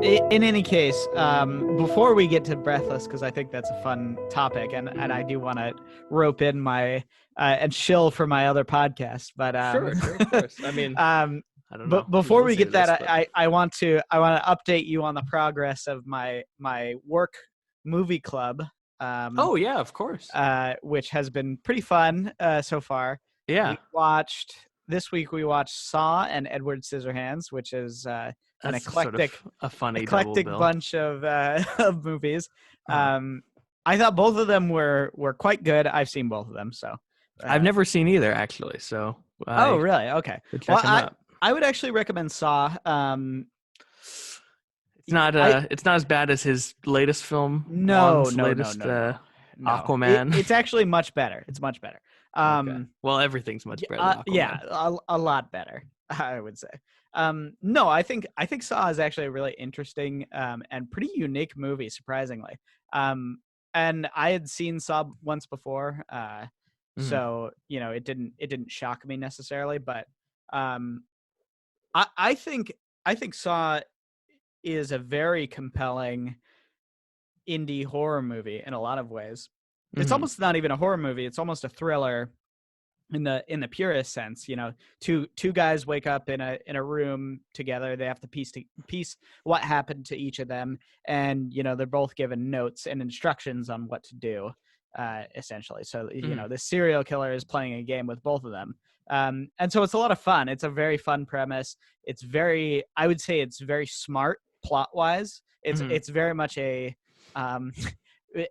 In any case, before we get to Breathless, because I think that's a fun topic, and I do want to rope in my and shill for my other podcast, but Sure, of course. I mean, I don't know. but before we get this, that, but- I want to update you on the progress of my work movie club. Oh yeah, of course. Which has been pretty fun so far. Yeah, This week we watched Saw and Edward Scissorhands, which is an that's eclectic, sort of a funny double bill. bunch of of movies. I thought both of them were quite good. I've seen both of them, so I've never seen either, actually. So oh, really? Okay. Well, I would actually recommend Saw. It's not as bad as his latest film. No. Aquaman. It's actually much better. It's much better. Okay. Well, everything's much better than Aquaman. Yeah, a lot better, I would say. No, I think Saw is actually a really interesting and pretty unique movie, surprisingly. And I had seen Saw once before, so it didn't shock me necessarily. But I think Saw is a very compelling indie horror movie in a lot of ways. It's almost not even a horror movie. It's almost a thriller in the purest sense. Two guys wake up in a room together. They have to piece what happened to each of them, and they're both given notes and instructions on what to do, essentially. So the serial killer is playing a game with both of them, and so it's a lot of fun. It's a very fun premise. I would say it's very smart plot wise. It's very much a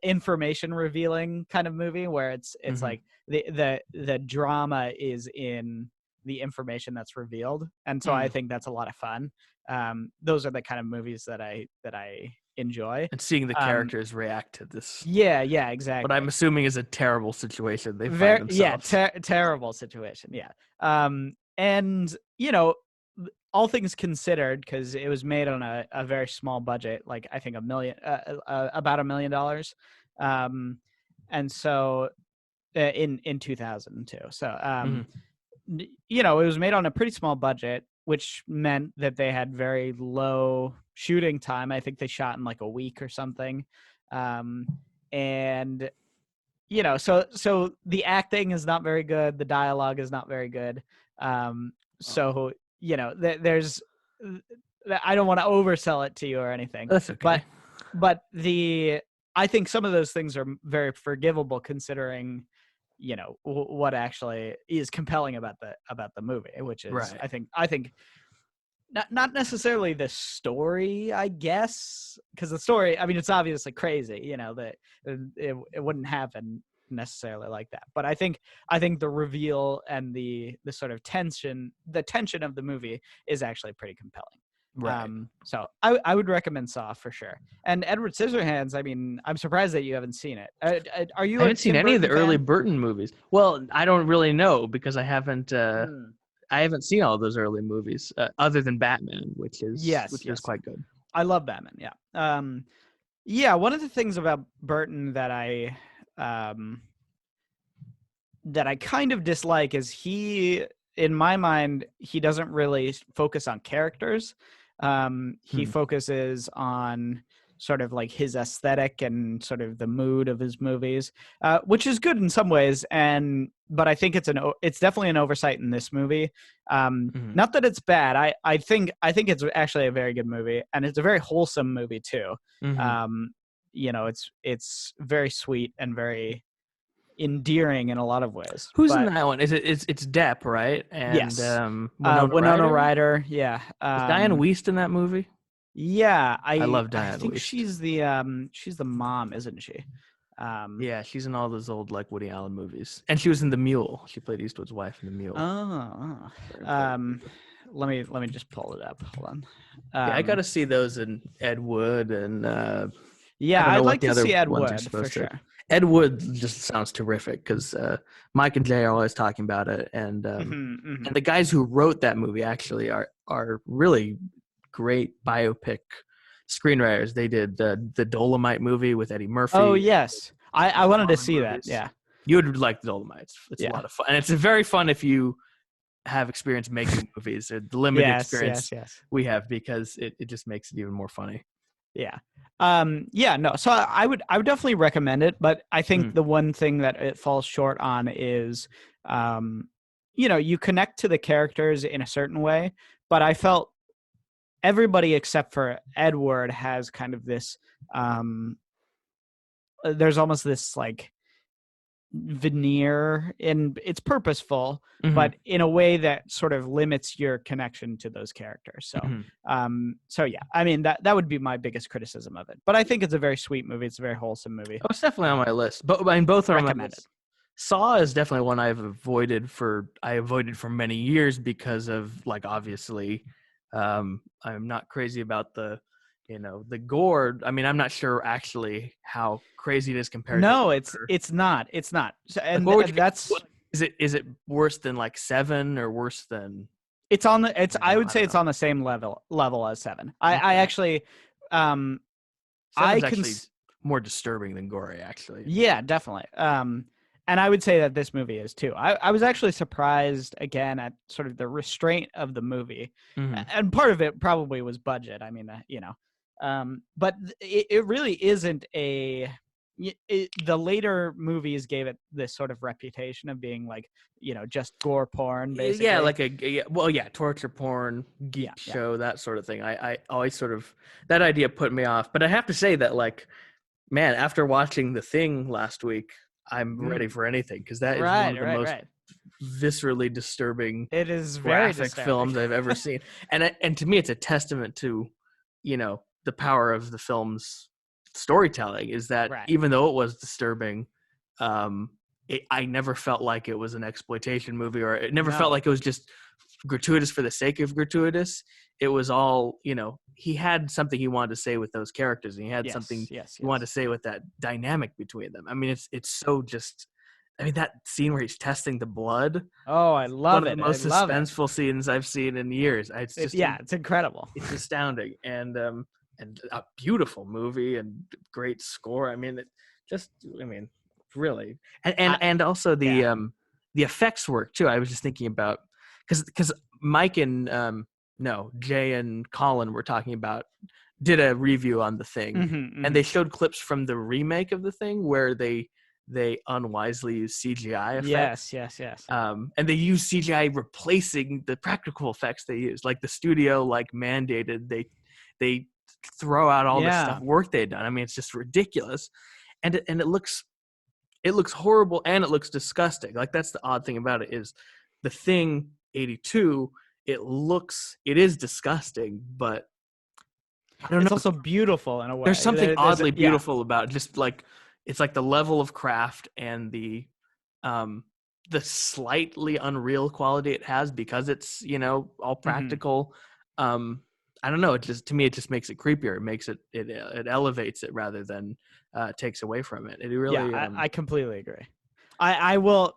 information revealing kind of movie where it's like the drama is in the information that's revealed, and so I think that's a lot of fun. Those are the kind of movies that I enjoy, and seeing the characters react to this. Yeah, exactly. But I'm assuming is a terrible situation they find themselves. Yeah, terrible situation. Yeah, and all things considered, because it was made on a very small budget, like I think about $1 million, and so in 2002. So it was made on a pretty small budget, which meant that they had very low shooting time. I think they shot in like a week or something, and so the acting is not very good, the dialogue is not very good. So there's, I don't want to oversell it to you or anything. That's okay. But I think some of those things are very forgivable considering, what actually is compelling about the movie, which is right. I think not necessarily the story, I guess, because the story, I mean, it's obviously crazy, that it wouldn't happen necessarily like that, but I think the reveal and the sort of tension of the movie is actually pretty compelling. Right. So I would recommend Saw for sure. And Edward Scissorhands, I mean, I'm surprised that you haven't seen it. Are you? I haven't seen any of the early Burton movies. Well, I don't really know because I haven't seen all those early movies other than Batman, which is quite good. I love Batman. Yeah. One of the things about Burton that I kind of dislike is in my mind, he doesn't really focus on characters. He focuses on sort of like his aesthetic and sort of the mood of his movies, which is good in some ways. But I think it's definitely an oversight in this movie. Not that it's bad. I think it's actually a very good movie, and it's a very wholesome movie too. It's very sweet and very endearing in a lot in that one? It's Depp, right? And yes. Winona Ryder. Yeah. Is Diane Wiest in that movie? Yeah, I love Diane. I think Wiest. she's the mom, isn't she? Yeah, she's in all those old like Woody Allen movies, and she was in The Mule. She played Eastwood's wife in The Mule. Let me just pull it up. Hold on. Yeah, I got to see those in Ed Wood and. I'd like to see Ed Wood for sure. Ed Wood just sounds terrific because Mike and Jay are always talking about it, and and the guys who wrote that movie actually are really great biopic screenwriters. They did the Dolomite movie with Eddie Murphy. Oh yes, I wanted to see that. Yeah, you would like the Dolomites. It's a lot of fun, and it's very fun if you have experience making movies, or the limited experience yes. we have, because it just makes it even more funny. Yeah. No. So I would definitely recommend it, but I think the one thing that it falls short on is, you connect to the characters in a certain way, but I felt everybody except for Edward has kind of this, there's almost this like veneer, and it's purposeful, but in a way that sort of limits your connection to those characters. So yeah, I mean, that would be my biggest criticism of it, but I think it's a very sweet movie. It's a very wholesome movie. Oh, it's definitely on my list, but I mean, both are on my Recommended. list. Saw is definitely one I avoided for many years because of, like, obviously, I'm not crazy about the gore. I mean, I'm not sure actually how crazy it is compared. No, to it's not. So, and like, that's is it worse than like 7 or worse than? It's on the. It's. I would say it's on the same level as 7. I actually, I can actually more disturbing than gory, actually. Yeah, definitely. And I would say that this movie is too. I was actually surprised again at sort of the restraint of the movie, and part of it probably was budget. I mean, but it really isn't a. The later movies gave it this sort of reputation of being like, just gore porn, basically. Yeah, like torture porn, geek show, that sort of thing. I always sort of, that idea put me off. But I have to say that, like, man, after watching The Thing last week, I'm ready for anything, because that is one of the most viscerally disturbing, it is very graphic disturbing films I've ever seen. And to me, it's a testament to, the power of the film's storytelling, is that even though it was disturbing, I never felt like it was an exploitation movie, or it never felt like it was just gratuitous for the sake of gratuitous. It was all, he had something he wanted to say with those characters, and he had something he wanted to say with that dynamic between them. I mean, it's so just, I mean, that scene where he's testing the blood. Oh, I love it. One of the most suspenseful scenes I've seen in years. It's just, it's incredible. It's astounding. And a beautiful movie and great score. I mean, really. And also the effects work too. I was just thinking about, because Mike and Jay and Colin were talking about, did a review on The Thing, and they showed clips from the remake of The Thing where they unwisely use CGI effects. Yes. And they use CGI replacing the practical effects they use. Like, the studio mandated they throw out all the work they had done. I mean, it's just ridiculous, and it looks horrible, and it looks disgusting. Like, that's the odd thing about it, is The Thing 82. It is disgusting, but I don't know. It's also beautiful in a way. There's something oddly beautiful about it. Just like, it's like the level of craft and the slightly unreal quality it has, because it's all practical. I don't know. To me, it just makes it creepier. It makes it elevates it rather than takes away from it. It really. I completely agree.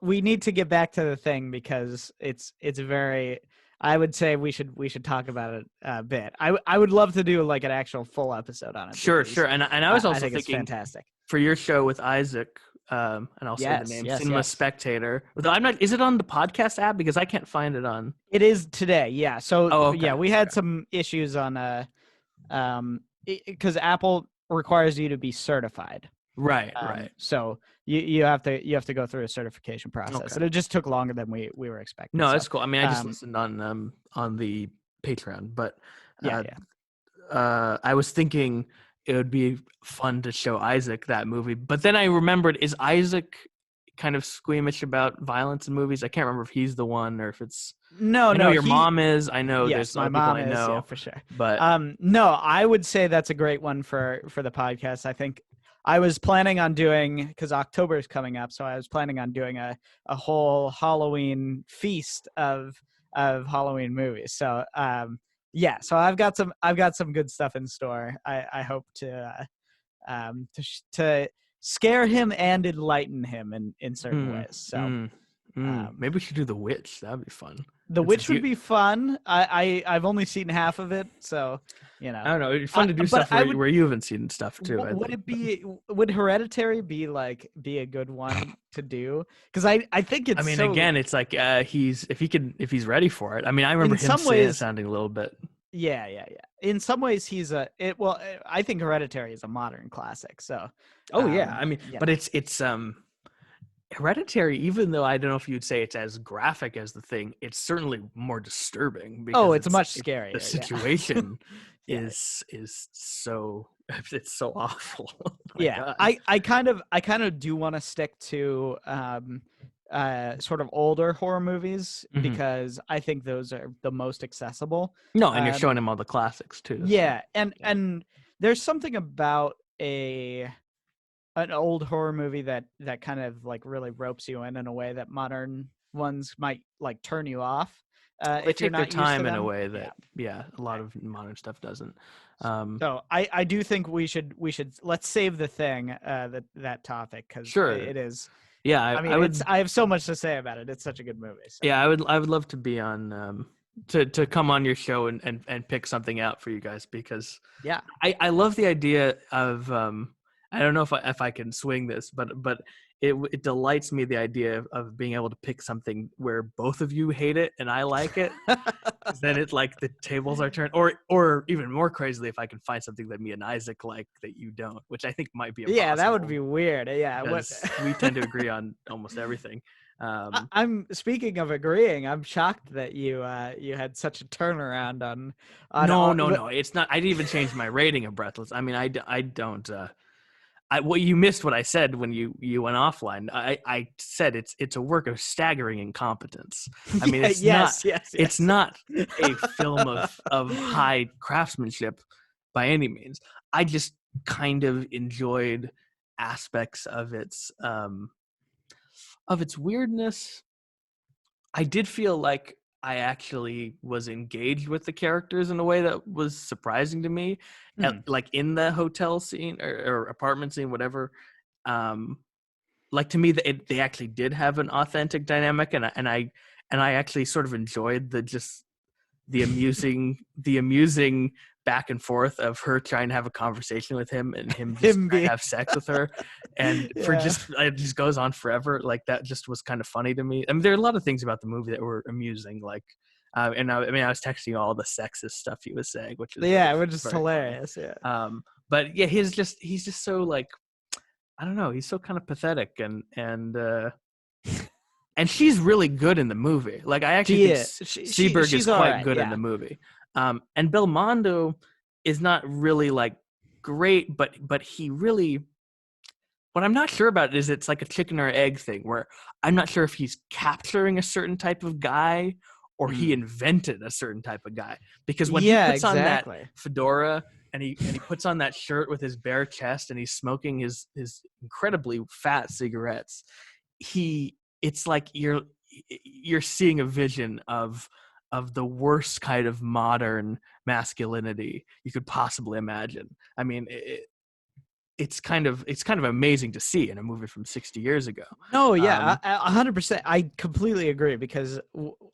We need to get back to The Thing, because it's very. I would say we should talk about it a bit. I would love to do like an actual full episode on it. Sure. And I was also think thinking, it's fantastic, for your show with Isaac, and I'll say the name, Cinema Spectator. I'm not. Is it on the podcast app? Because I can't find it on. It is today. Yeah. So we had some issues on because Apple requires you to be certified. Right. So you have to go through a certification process, and it just took longer than we were expecting. No, that's cool. I mean, I just listened on the Patreon, but I was thinking it would be fun to show Isaac that movie, but then I remembered, is Isaac kind of squeamish about violence in movies? I can't remember if he's the one or if it's. No, your mom is. I know there's my other mom people I know, is, for sure. But no, I would say that's a great one for the podcast. I think I was planning on doing, because October is coming up, so I was planning on doing a whole Halloween feast of Halloween movies. So so I've got some good stuff in store. I hope to scare him and enlighten him in certain ways. So Maybe we should do The Witch. That'd be fun. The Witch would be fun. I've only seen half of it, so I don't know. It'd be fun to do stuff where you haven't seen stuff too. Would Hereditary be a good one to do? Because I think it's. I mean, again, it's like if he's ready for it. I mean, I remember him sounding a little bit. Yeah. In some ways, I think Hereditary is a modern classic. So. Oh yeah, I mean, but it's Hereditary, even though I don't know if you'd say it's as graphic as The Thing, it's certainly more disturbing. Because it's much scarier. The situation is so it's so awful. God. I kind of do want to stick to sort of older horror movies because I think those are the most accessible. No, and you're showing him all the classics too. Yeah, so. And there's something about an old horror movie that kind of like really ropes you in a way that modern ones might like turn you off. They take their time in a way that a lot of modern stuff doesn't. So I do think we should let's save The Thing, that topic, because it is. Yeah, I have so much to say about it. It's such a good movie. So. Yeah, I would love to be on to come on your show and pick something out for you guys, because I love the idea of I don't know if I can swing this, but it delights me, the idea of being able to pick something where both of you hate it and I like it. Then it's like the tables are turned, or even more crazily, if I can find something that me and Isaac like that you don't, which I think might be impossible. Yeah, that would be weird. Yeah, we tend to agree on almost everything. I'm speaking of agreeing. I'm shocked that you had such a turnaround on. No. It's not. I didn't even change my rating of Breathless. I mean, I don't. You missed what I said when you went offline. I said it's a work of staggering incompetence. I mean, it's not a film of high craftsmanship by any means. I just kind of enjoyed aspects of its weirdness. I did feel like I actually was engaged with the characters in a way that was surprising to me, like in the hotel scene or apartment scene, whatever. Like, to me, they actually did have an authentic dynamic, and I actually sort of enjoyed the amusing back and forth of her trying to have a conversation with him and him just trying to have sex with her, and it just goes on forever. Like, that just was kind of funny to me. I mean, there are a lot of things about the movie that were amusing, like I was texting you all the sexist stuff he was saying, which is which is hilarious. Funny. Yeah. But yeah, he's just so, like, I don't know, he's so kind of pathetic, and she's really good in the movie. Like, I actually think Seberg is quite good in the movie. And Belmondo is not really like great, but he really, what I'm not sure about is it's like a chicken or egg thing, where I'm not sure if he's capturing a certain type of guy or he invented a certain type of guy. Because when he puts on that fedora and he puts on that shirt with his bare chest and he's smoking his incredibly fat cigarettes, it's like you're seeing a vision of the worst kind of modern masculinity you could possibly imagine. I mean, it's kind of amazing to see in a movie from 60 years ago. No, yeah, 100%. I completely agree, because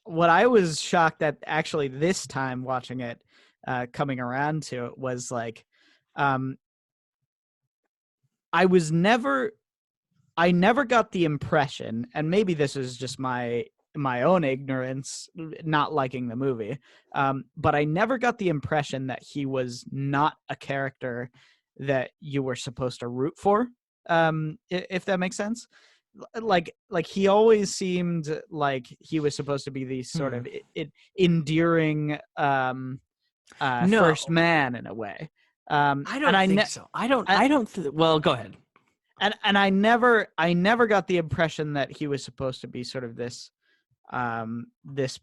what I was shocked at actually this time watching it, coming around to it, was like, I never got the impression, and maybe this is just my own ignorance, not liking the movie, but I never got the impression that he was not a character that you were supposed to root for, if that makes sense. Like he always seemed like he was supposed to be the sort of endearing first man in a way. I don't think so. Well, go ahead. And I never got the impression that he was supposed to be sort of this the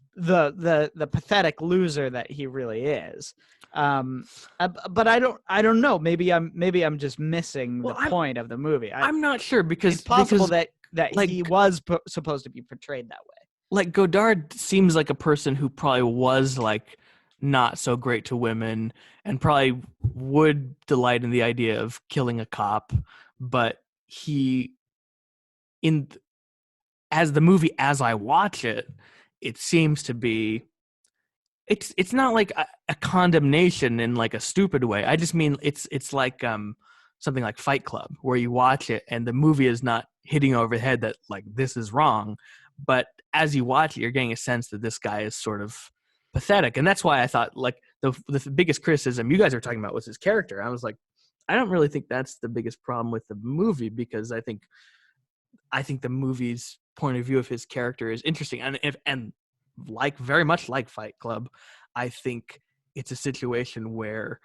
pathetic loser that he really is. But I don't know. Maybe I'm just missing the point of the movie. I'm not sure, because it's possible that like, he was supposed to be portrayed that way. Like, Godard seems like a person who probably was like not so great to women and probably would delight in the idea of killing a cop, but as the movie, as I watch it, it seems to be, it's not like a condemnation in like a stupid way. I just mean it's like something like Fight Club, where you watch it and the movie is not hitting over the head that like this is wrong, but as you watch it, you're getting a sense that this guy is sort of pathetic. And that's why I thought like the biggest criticism you guys were talking about was his character. I was like, I don't really think that's the biggest problem with the movie, because I think the movie's point of view of his character is interesting, and like very much like Fight Club, I think it's a situation where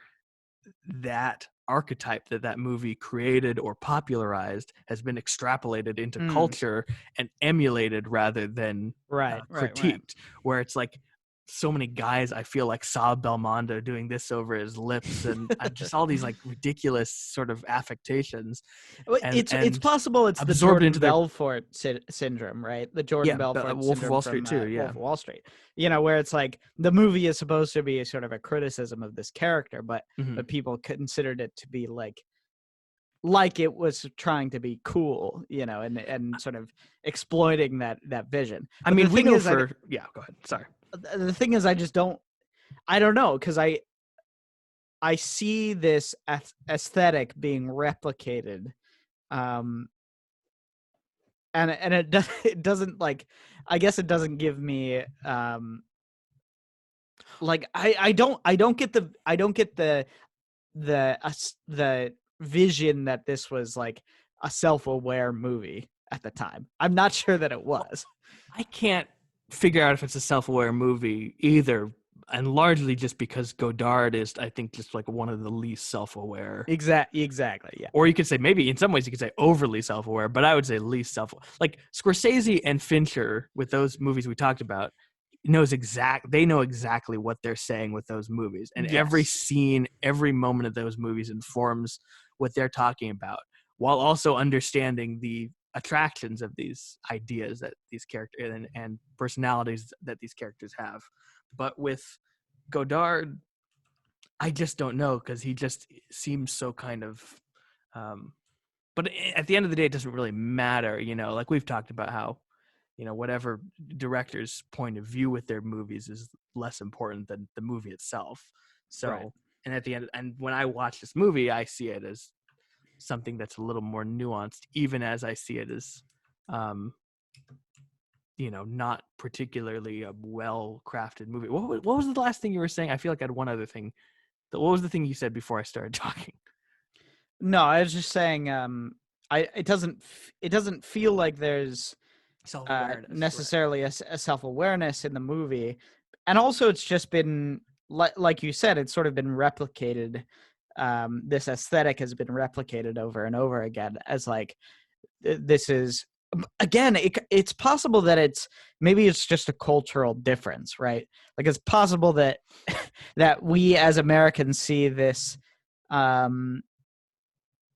that archetype that movie created or popularized has been extrapolated into culture and emulated rather than critiqued. Where it's like so many guys, I feel like, saw Belmondo doing this over his lips and just all these like ridiculous sort of affectations. It's possible it's the Jordan Belfort syndrome, right? The Jordan Belfort Wolf of Wall Street too. Yeah, Wolf of Wall Street. You know, where it's like the movie is supposed to be a sort of a criticism of this character, but people considered it to be like it was trying to be cool, you know, and sort of exploiting that vision. But I mean, we know go ahead. Sorry. The thing is, I don't know, because I see this aesthetic being replicated, and it doesn't like, I guess it doesn't give me like I don't get the vision that this was like a self-aware movie at the time. I'm not sure that it was. I can't figure out if it's a self-aware movie either, and largely just because Godard is, I think, just like one of the least self-aware. Exactly, yeah. Or you could say, maybe in some ways you could say overly self-aware, but I would say least like Scorsese and Fincher with those movies we talked about they know exactly what they're saying with those movies, and every scene, every moment of those movies informs what they're talking about, while also understanding the attractions of these ideas that these characters and personalities that these characters have. But with Godard, I just don't know, because he just seems so kind of but at the end of the day, it doesn't really matter, you know, like we've talked about how, you know, whatever director's point of view with their movies is less important than the movie itself. So and at the end, and when I watch this movie, I see it as something that's a little more nuanced, even as I see it as you know, not particularly a well-crafted movie. What was the last thing you were saying? I feel like I had one other thing. What was the thing you said before I started talking? No, I was just saying it doesn't feel like there's necessarily a self-awareness in the movie. And also it's just been like you said, it's sort of been replicated. This aesthetic has been replicated over and over again as like, this is, again, it's possible that it's just a cultural difference, right? Like it's possible that that we as Americans see this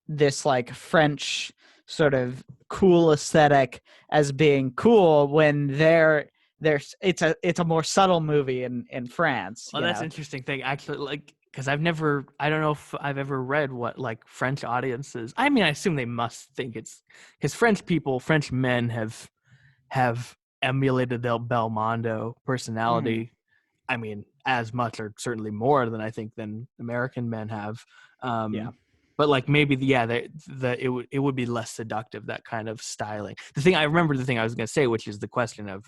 this like French sort of cool aesthetic as being cool, when it's a more subtle movie in France. Well, that's an interesting thing, actually, like, because I don't know if I've ever read what like French audiences, I mean, I assume they must think it's, because French men have emulated the Belmondo personality. I mean, as much or certainly more than I think than American men have. But like maybe it would be less seductive, that kind of styling. The thing I was going to say, which is the question of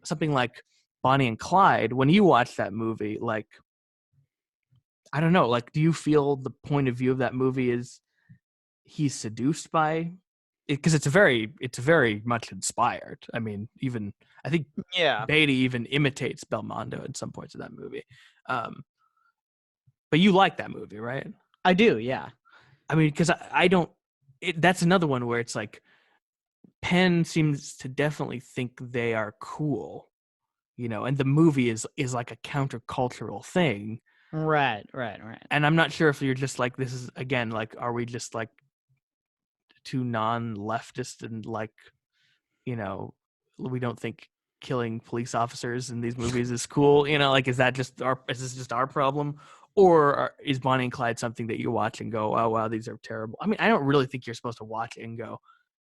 something like Bonnie and Clyde. When you watch that movie, like, I don't know, like, do you feel the point of view of that movie is he's seduced by it? Because it's very much inspired. I mean, even I think Beatty even imitates Belmondo in some points of that movie. But you like that movie, right? I do, yeah. I mean, because I don't. That's another one where it's like Penn seems to definitely think they are cool, you know, and the movie is like a countercultural thing. Right. And I'm not sure if you're just like, this is, again, like, are we just like too non-leftist and like, you know, we don't think killing police officers in these movies is cool, you know, like, is this just our problem? Or is Bonnie and Clyde something that you watch and go, oh, wow, these are terrible? I mean, I don't really think you're supposed to watch it and go,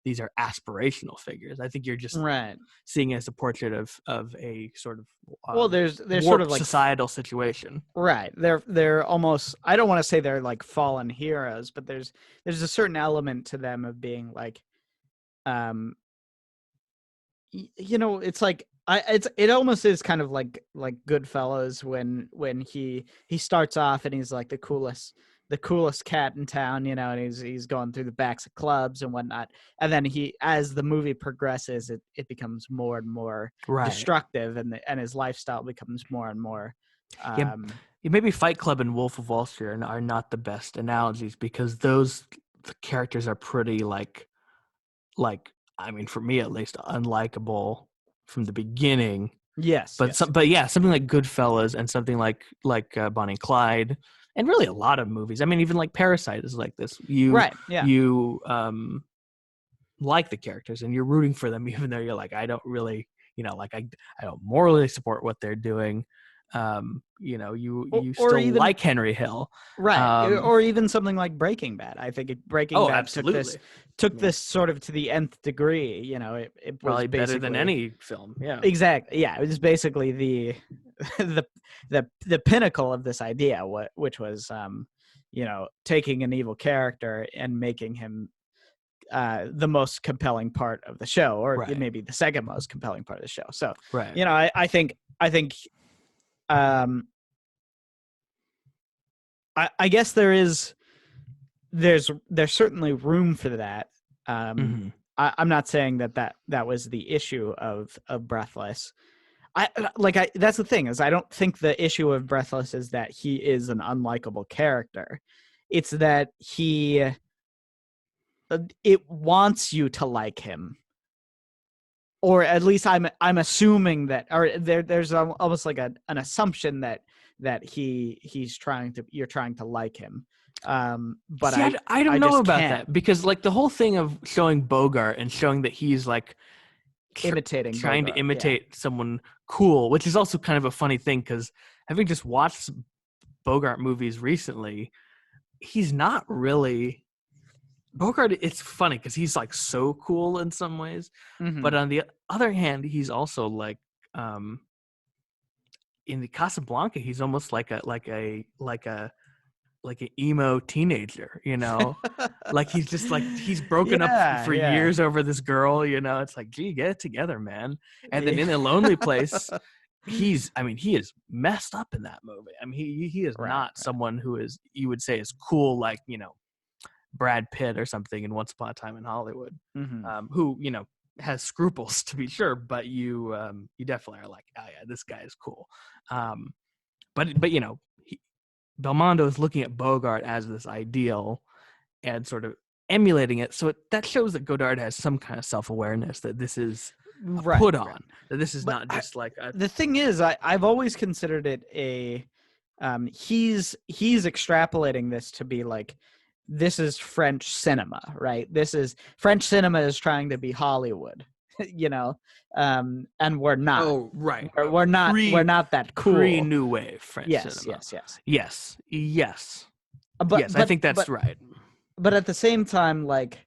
these are aspirational figures. I think you're just right. seeing it as a portrait of a sort of Well, there's warped sort of like societal situation. right. They're almost. I don't want to say they're like fallen heroes, but there's a certain element to them of being like, it's like it almost is kind of like Goodfellas when he starts off and he's like the coolest cat in town, and he's going through the backs of clubs and whatnot, and then as the movie progresses, it becomes more and more destructive, and his lifestyle becomes more and more. Yeah, maybe Fight Club and Wolf of Wall Street are not the best analogies, because those characters are pretty like I mean, for me at least, unlikable from the beginning. Yes, but something like Goodfellas and something like Bonnie and Clyde, and really a lot of movies. I mean, even like Parasite is like this. You like the characters and you're rooting for them, even though you're like, I don't really, I don't morally support what they're doing. You still even, like Henry Hill, right? Or even something like Breaking Bad. I think Breaking Bad took this sort of to the nth degree. It was probably better than any film. Yeah, exactly. Yeah, it was basically the pinnacle of this idea, which was taking an evil character and making him the most compelling part of the show, or maybe the second most compelling part of the show. So, I think. I guess there's certainly room for that. I'm not saying that was the issue of Breathless. That's the thing, is I don't think the issue of Breathless is that he is an unlikable character. It's that it wants you to like him. Or at least I'm assuming that, or there's almost like an assumption that you're trying to like him. But see, I don't know about that, because like the whole thing of showing Bogart and showing that he's like imitating trying Bogart, to imitate someone cool, which is also kind of a funny thing, because having just watched Bogart movies recently, he's not really Bogart. It's funny because he's like so cool in some ways, but on the other hand, he's also like in the Casablanca, he's almost like an emo teenager, like he's just like he's broken up for years over this girl, it's like, gee, get it together, man. And then in A Lonely Place, he is messed up in that movie. I mean, he is not someone who is, you would say, is cool, like Brad Pitt or something in Once Upon a Time in Hollywood, who has scruples, to be sure, but you definitely are like, oh yeah, this guy is cool. But Belmondo is looking at Bogart as this ideal and sort of emulating it, so that shows that Godard has some kind of self-awareness that this is put on, that this is not just like the thing is, I've always considered it a he's extrapolating this to be like, this is French cinema, right? This is French cinema is trying to be Hollywood, and we're not. Oh, right. We're not. We're not that cool. Pre-New Wave French cinema. Yes. But I think that's right. But at the same time, like,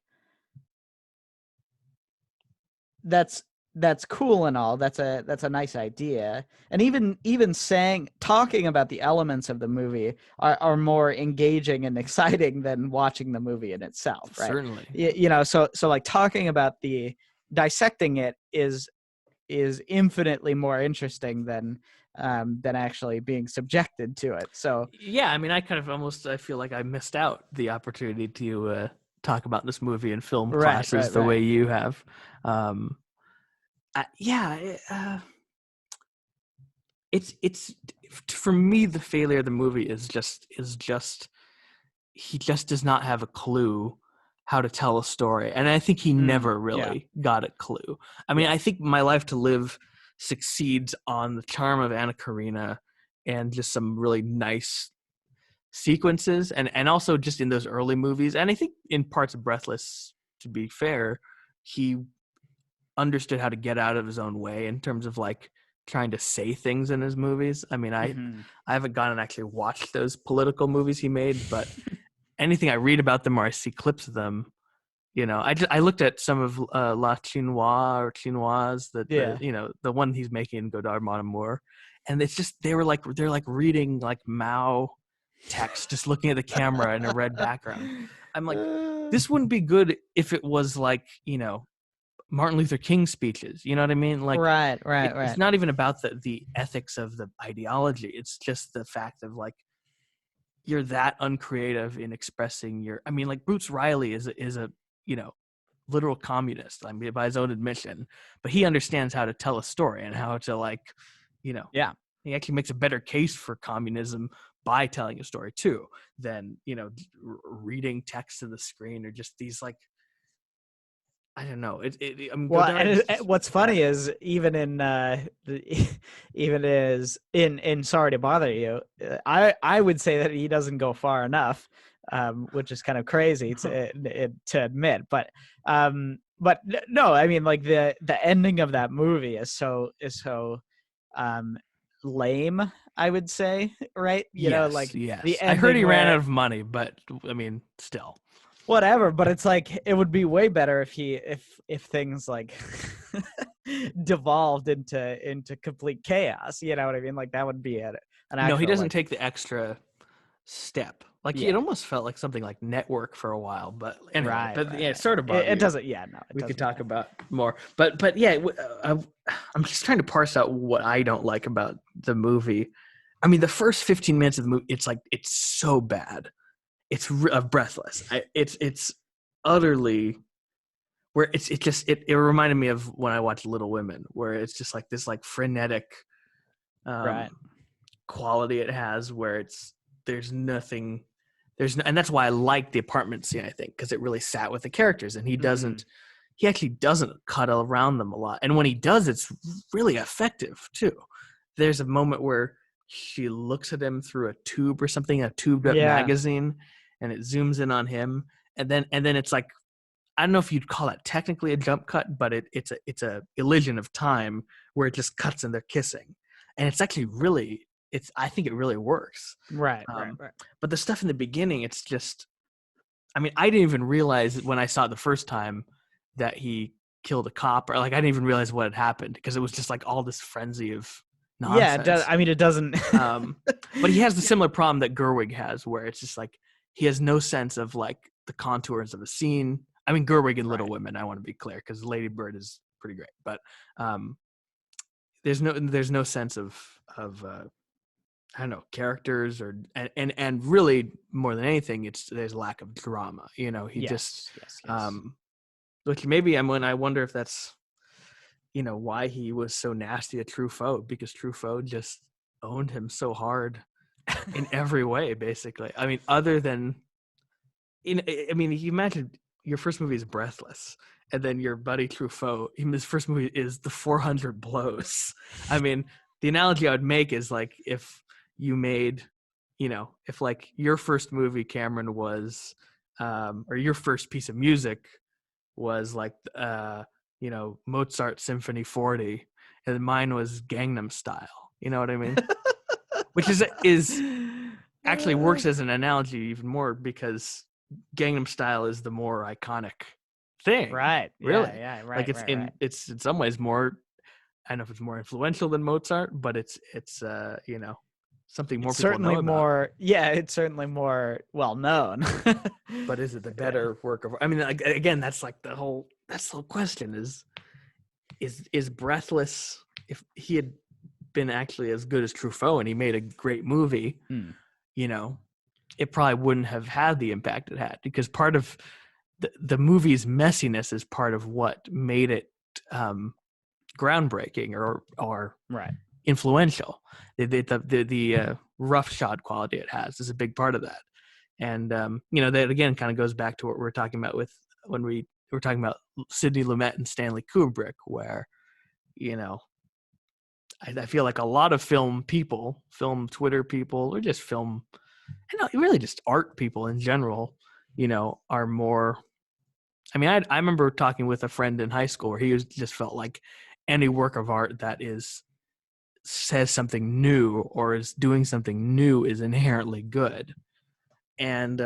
that's cool and all. That's a nice idea. And even talking about the elements of the movie are more engaging and exciting than watching the movie in itself, right? Certainly. So like talking about dissecting it is infinitely more interesting than actually being subjected to it. So yeah, I mean, I kind of I feel like I missed out the opportunity to talk about this movie in film classes the way you have. It's for me, the failure of the movie is just he just does not have a clue how to tell a story, and I think he never really got a clue. I mean, I think My Life to Live succeeds on the charm of Anna Karina and just some really nice sequences, and also just in those early movies, and I think in parts of Breathless, to be fair, he understood how to get out of his own way in terms of like trying to say things in his movies. I mean, I haven't gone and actually watched those political movies he made, but anything I read about them or I see clips of them, I looked at some of La Chinoise or Chinoise, Yeah. the one he's making in Godard Mon Amour, and it's just they're like reading like Mao text, just looking at the camera in a red background. I'm like, this wouldn't be good if it was like Martin Luther King speeches. You know what I mean? Like, right. It's not even about the ethics of the ideology. It's just the fact of like, you're that uncreative in expressing your. I mean, like Bruce Riley is a literal communist. I mean, by his own admission, but he understands how to tell a story and how to like, Yeah. He actually makes a better case for communism by telling a story too than reading text to the screen or just these like. I don't know. I mean, Well, Godard what's funny is even in Sorry to Bother You, I would say that he doesn't go far enough, which is kind of crazy to admit. But no, I mean, like the ending of that movie is so lame, I would say, right? Yes. The ending I heard he ran out of money, but I mean, still. Whatever, but it's like it would be way better if things like devolved into complete chaos. You know what I mean? Like that would be an actual. No, he doesn't take the extra step. Like Yeah. it almost felt like something like Network for a while, but anyway. Right. It's sort of. It doesn't. Yeah, no. We could talk about more, but yeah, I'm just trying to parse out what I don't like about the movie. I mean, the first 15 minutes of the movie, it's so bad. It's Breathless. It's utterly where it reminded me of when I watched Little Women, where it's just like this like frenetic quality it has, where and that's why I like the apartment scene, I think, because it really sat with the characters, and he actually doesn't cut around them a lot, and when he does, it's really effective too. There's a moment where she looks at him through a tube or something, a tubed up magazine, and it zooms in on him, and then it's like, I don't know if you'd call that technically a jump cut, but it's a illusion of time where it just cuts and they're kissing, and it's actually really I think it really works. Right. But the stuff in the beginning, it's just, I mean, I didn't even realize when I saw it the first time that he killed a cop, or like I didn't even realize what had happened because it was just like all this frenzy of nonsense. Yeah, it does. I mean, it doesn't. But he has the similar problem that Gerwig has, where it's just like he has no sense of like the contours of a scene. I mean, Gerwig in Little Women, I want to be clear, because Lady Bird is pretty great, but there's no sense of I don't know, characters and really more than anything, there's a lack of drama. He just which maybe I wonder if that's why he was so nasty at Truffaut, because Truffaut just owned him so hard in every way, basically. I mean, other than you imagine your first movie is Breathless, and then your buddy Truffaut, his first movie is The 400 Blows. I mean, the analogy I would make is like if you made, if like your first movie, Cameron, was, or your first piece of music was like, Mozart Symphony 40, and mine was Gangnam Style. You know what I mean? Which is actually works as an analogy even more, because Gangnam Style is the more iconic thing. Right. Really. Yeah. Right. Like it's in some ways more, I don't know if it's more influential than Mozart, but it's something more people know about. It's certainly more well known. But is it the better work of? I mean, again, that's the whole question is Breathless, if he had been actually as good as Truffaut and he made a great movie, it probably wouldn't have had the impact it had, because part of the movie's messiness is part of what made it groundbreaking or influential. The roughshod quality it has is a big part of that, and that again kind of goes back to what we're talking about with when we were talking about Sidney Lumet and Stanley Kubrick, where I feel like a lot of film Twitter people, or just film, really just art people in general, are more. I mean, I remember talking with a friend in high school where he just felt like any work of art that says something new or is doing something new is inherently good. And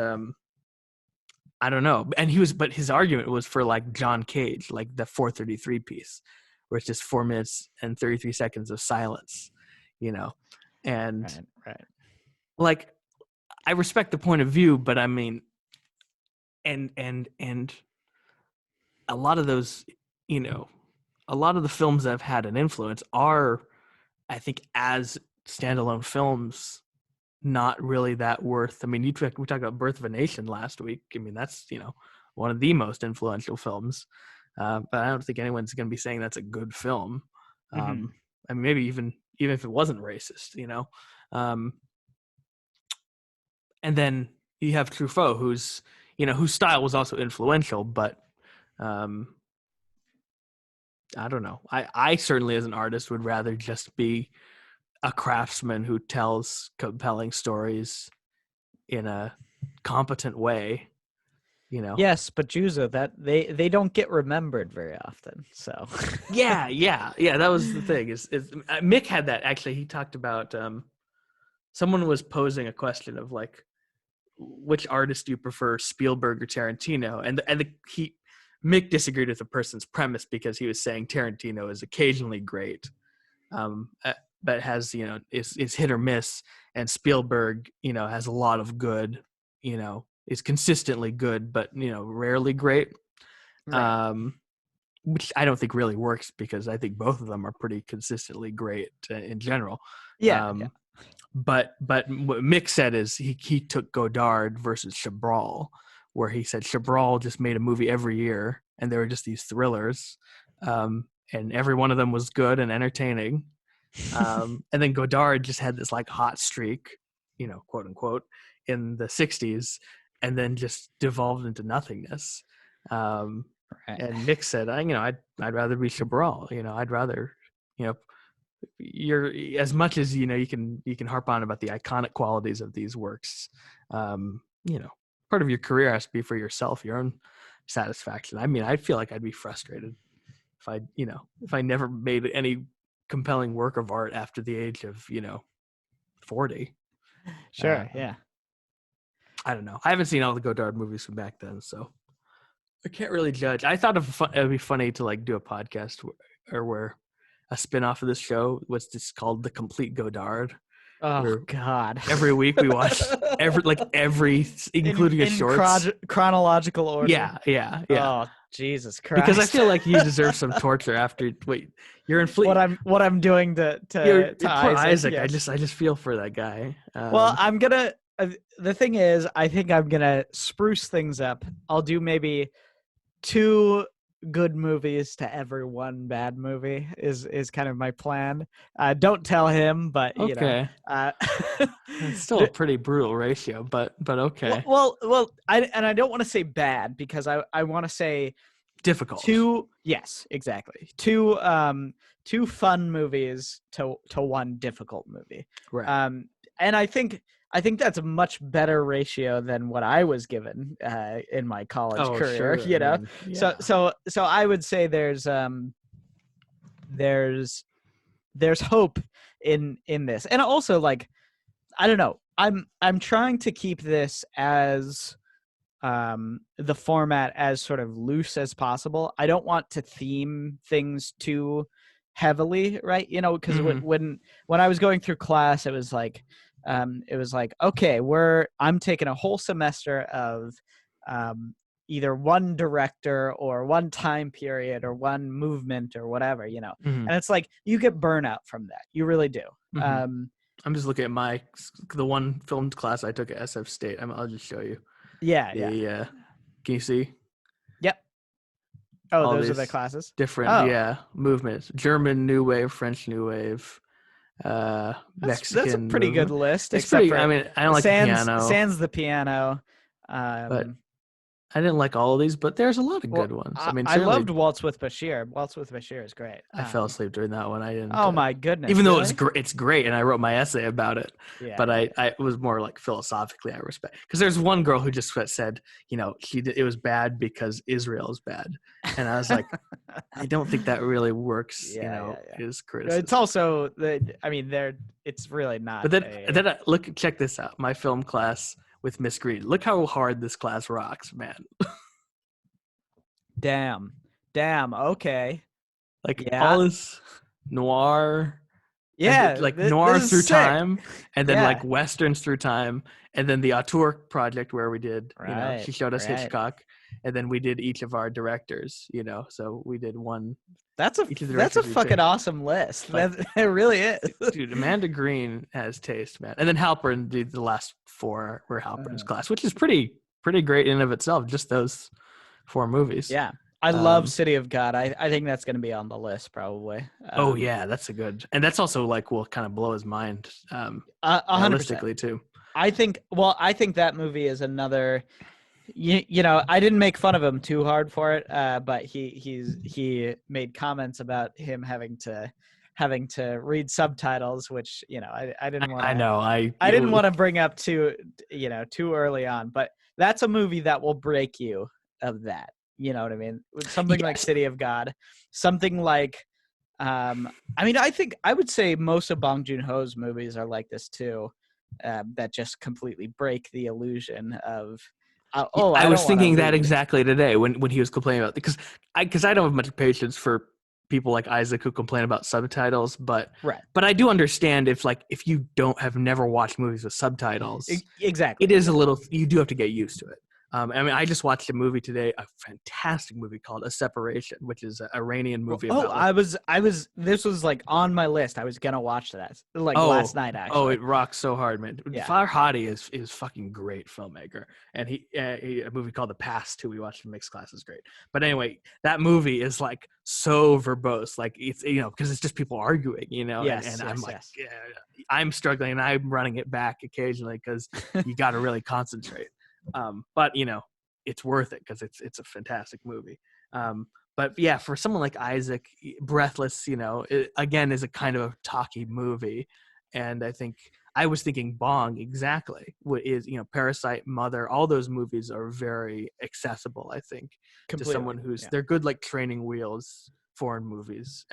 I don't know. But his argument was for like John Cage, like the 4:33 piece, where it's just 4 minutes and 33 seconds of silence, and Right. like I respect the point of view, but I mean, and a lot of those, a lot of the films that have had an influence are, I think, as standalone films, not really that worth. I mean, we talked about Birth of a Nation last week. I mean, that's one of the most influential films, but I don't think anyone's going to be saying that's a good film. I mean, maybe even if it wasn't racist, and then you have Truffaut, whose style was also influential, but I don't know. I certainly, as an artist, would rather just be a craftsman who tells compelling stories in a competent way, Yes, but Juzo, that they don't get remembered very often. So yeah, that was the thing. Is Mick had that actually. He talked about someone was posing a question of like, which artist do you prefer, Spielberg or Tarantino? And Mick disagreed with the person's premise because he was saying Tarantino is occasionally great, but has is hit or miss, and Spielberg has a lot of good, is consistently good, but rarely great. Right. Which I don't think really works because I think both of them are pretty consistently great in general. Yeah. But what Mick said is he took Godard versus Chabrol, where he said Chabrol just made a movie every year, and they were just these thrillers, and every one of them was good and entertaining. And then Godard just had this like hot streak, quote unquote, in the 60s, and then just devolved into nothingness. And Mick said, I'd rather be Chabrol. I'd rather, you're as much as you can harp on about the iconic qualities of these works. Part of your career has to be for yourself, your own satisfaction. I mean, I feel like I'd be frustrated if I never made any compelling work of art after the age of 40. Sure. Yeah. I don't know. I haven't seen all the Godard movies from back then, so I can't really judge. I thought it'd be funny to like do a podcast where a spin-off of this show was just called The Complete Godard. Oh God! Every week we watch every including a shorts chronological order. Yeah. Oh Jesus Christ! Because I feel like you deserve some torture after. Wait, you're in Fleet. What I'm doing to poor Isaac. Yes. I just feel for that guy. Well, I'm gonna. The thing is, I think I'm gonna spruce things up. I'll do maybe 2 good movies to every 1 bad movie is kind of my plan. Don't tell him, but okay. It's still a pretty brutal ratio, but okay. Well, I don't want to say bad because I want to say difficult. 2, yes, exactly. 2 fun movies to 1 difficult movie. Right. And I think that's a much better ratio than what I was given in my college career. Sure. I mean, yeah. So I would say there's hope in this, and also like I don't know. I'm trying to keep this as the format as sort of loose as possible. I don't want to theme things too heavily, right? Because when I was going through class, it was like okay, I'm taking a whole semester of either one director or one time period or one movement or whatever, and it's like you get burnout from that. You really do. I'm just looking at the one film class I took at SF State. I'll just show you. Yeah. Can you see? Yep. Oh, those are the classes. Different, movements: German New Wave, French New Wave. Mexican. That's a pretty good list. It's pretty. I mean, I don't like the piano. Sans the piano. But I didn't like all of these, but there's a lot of good ones. I mean, I loved Waltz with Bashir. Waltz with Bashir is great. I fell asleep during that one. I didn't. Oh my goodness! Even though it's great, and I wrote my essay about it. Yeah, but I was more like philosophically I respect, because there's one girl who just said, it was bad because Israel is bad, and I was like, I don't think that really works. Is criticism. It's also it's really not. But then check this out. My film class with Miss Green. Look how hard this class rocks, man. Damn. Okay. Like Yeah. all this noir. Yeah. And like This noir is through sick. time, and then like westerns through time, and then the auteur project where we did, she showed us Hitchcock, and then we did each of our directors, so we did one. That's a fucking awesome list. Like, it really is. Dude, Amanda Green has taste, man. And then Halpern, the last 4 were Halpern's class, which is pretty great in and of itself, just those 4 movies. Yeah. I love City of God. I think that's going to be on the list probably. Oh yeah, that's a good, and that's also like will kind of blow his mind. 100% too. I think that movie is another. I didn't make fun of him too hard for it, but he made comments about him having to read subtitles, which I didn't want. I know I didn't want to bring up too early on, but that's a movie that will break you of that. You know what I mean? Something like City of God, something like, I think I would say most of Bong Joon-ho's movies are like this too, that just completely break the illusion of. I was thinking that exactly today when he was complaining about, because I don't have much patience for people like Isaac who complain about subtitles, but I do understand if you have never watched movies with subtitles, exactly, it is a little, you do have to get used to it. I just watched a movie today, a fantastic movie called A Separation, which is an Iranian movie. This was like on my list. I was gonna watch that last night, actually. Oh, it rocks so hard, man. Yeah. Farhadi is fucking great filmmaker, and he a movie called The Past, too, we watched in mixed class, is great. But anyway, that movie is like so verbose, like it's because it's just people arguing, I'm struggling and I'm running it back occasionally because you got to really concentrate. But it's worth it because it's a fantastic movie. But yeah, for someone like Isaac, Breathless, again is a kind of a talky movie, and I think I was thinking Bong exactly. What is Parasite, Mother, all those movies are very accessible. I think to someone who's they're good like training wheels foreign movies.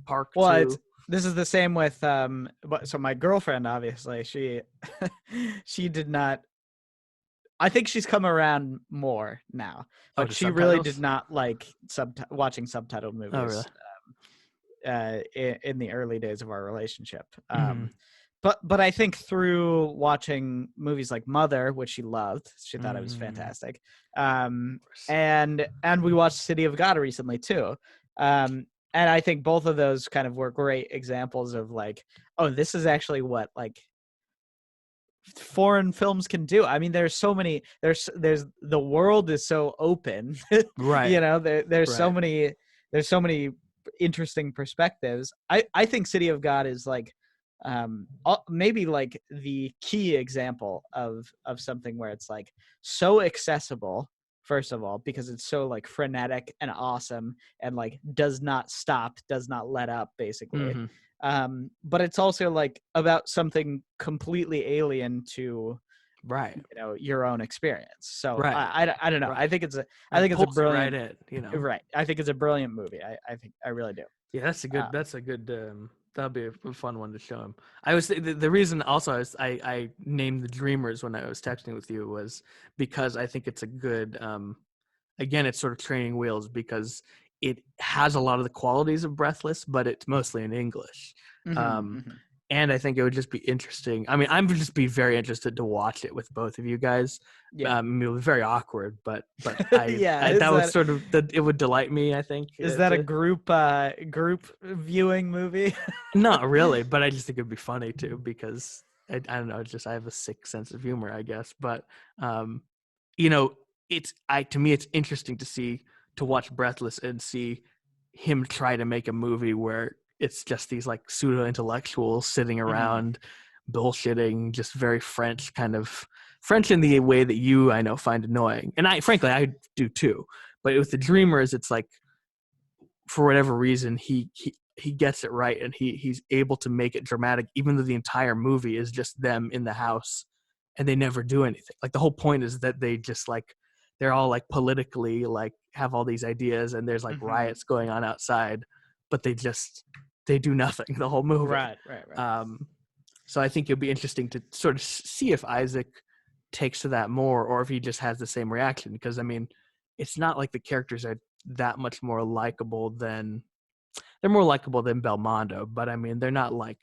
Park. Well, this is the same with so my girlfriend, obviously she did not. I think she's come around more now, but she really did not like watching subtitled movies. Oh, really? In the early days of our relationship. But I think through watching movies like Mother, which she loved, she thought it was fantastic. And we watched City of God recently too. And I think both of those kind of were great examples of like, oh, this is actually what like foreign films can do. I mean, there's so many. There's the world is so open, right? There's so many interesting perspectives. I think City of God is like maybe like the key example of something where it's like so accessible, first of all, because it's so like frenetic and awesome and like does not stop, does not let up, basically. But it's also like about something completely alien to your own experience. So I don't know. I think it's a brilliant I think it's a brilliant movie. I think I really do. Yeah, that's a good that'll be a fun one to show him. I was the reason also I named The Dreamers when I was texting with you was because I think it's a good again, it's sort of training wheels because it has a lot of the qualities of Breathless, but it's mostly in English. And I think it would just be interesting. I mean, I would just be very interested to watch it with both of you guys. Yeah. It would be very awkward, but it would delight me, I think. Is that a group viewing movie? Not really, but I just think it'd be funny too because I don't know, I have a sick sense of humor, I guess. But to me it's interesting to watch Breathless and see him try to make a movie where it's just these like pseudo intellectuals sitting around bullshitting, just very French in the way that I know find annoying. And I do too. But with The Dreamers, it's like for whatever reason he gets it right and he's able to make it dramatic, even though the entire movie is just them in the house and they never do anything. Like the whole point is that they just like they're all like politically like have all these ideas and there's like riots going on outside, but they do nothing the whole movie. Right. So I think it'll be interesting to sort of see if Isaac takes to that more, or if he just has the same reaction. Because I mean, it's not like the characters are that much more likable than they're more likable than Belmondo, but I mean, they're not like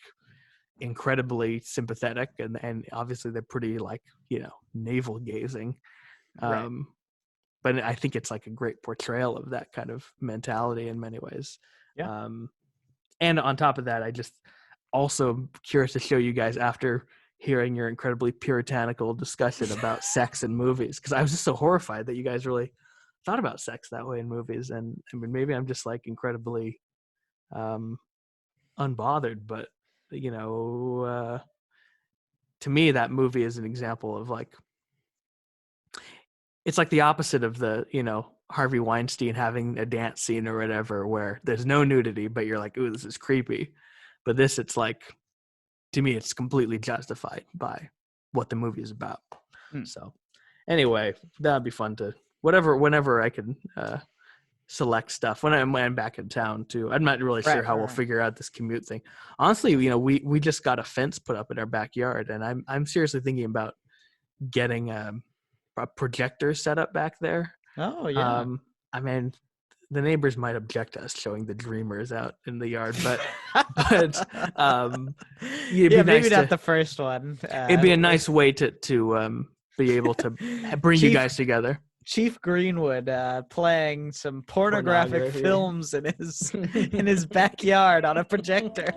incredibly sympathetic, and obviously they're pretty like, you know, navel gazing. Right. But I think it's like a great portrayal of that kind of mentality in many ways. Yeah. And on top of that, I just also curious to show you guys after hearing your incredibly puritanical discussion about sex in movies, because I was just so horrified that you guys really thought about sex that way in movies. And I mean, maybe I'm just like incredibly unbothered, but you know, to me, that movie is an example of like, it's like the opposite of the, you know, Harvey Weinstein having a dance scene or whatever, where there's no nudity, but you're like, ooh, this is creepy. But this, it's like, to me, it's completely justified by what the movie is about. So anyway, that'd be fun to whenever I can select stuff when I'm back in town too. I'm not really sure how we'll figure out this commute thing. Honestly, you know, we just got a fence put up in our backyard, and I'm seriously thinking about getting a projector set up back there. Oh yeah. I mean, the neighbors might object to us showing the Dreamers out in the yard, but yeah, maybe not the first one. It'd be a nice way to be able to bring you guys together. Chief Greenwood playing some pornographic films in his backyard on a projector.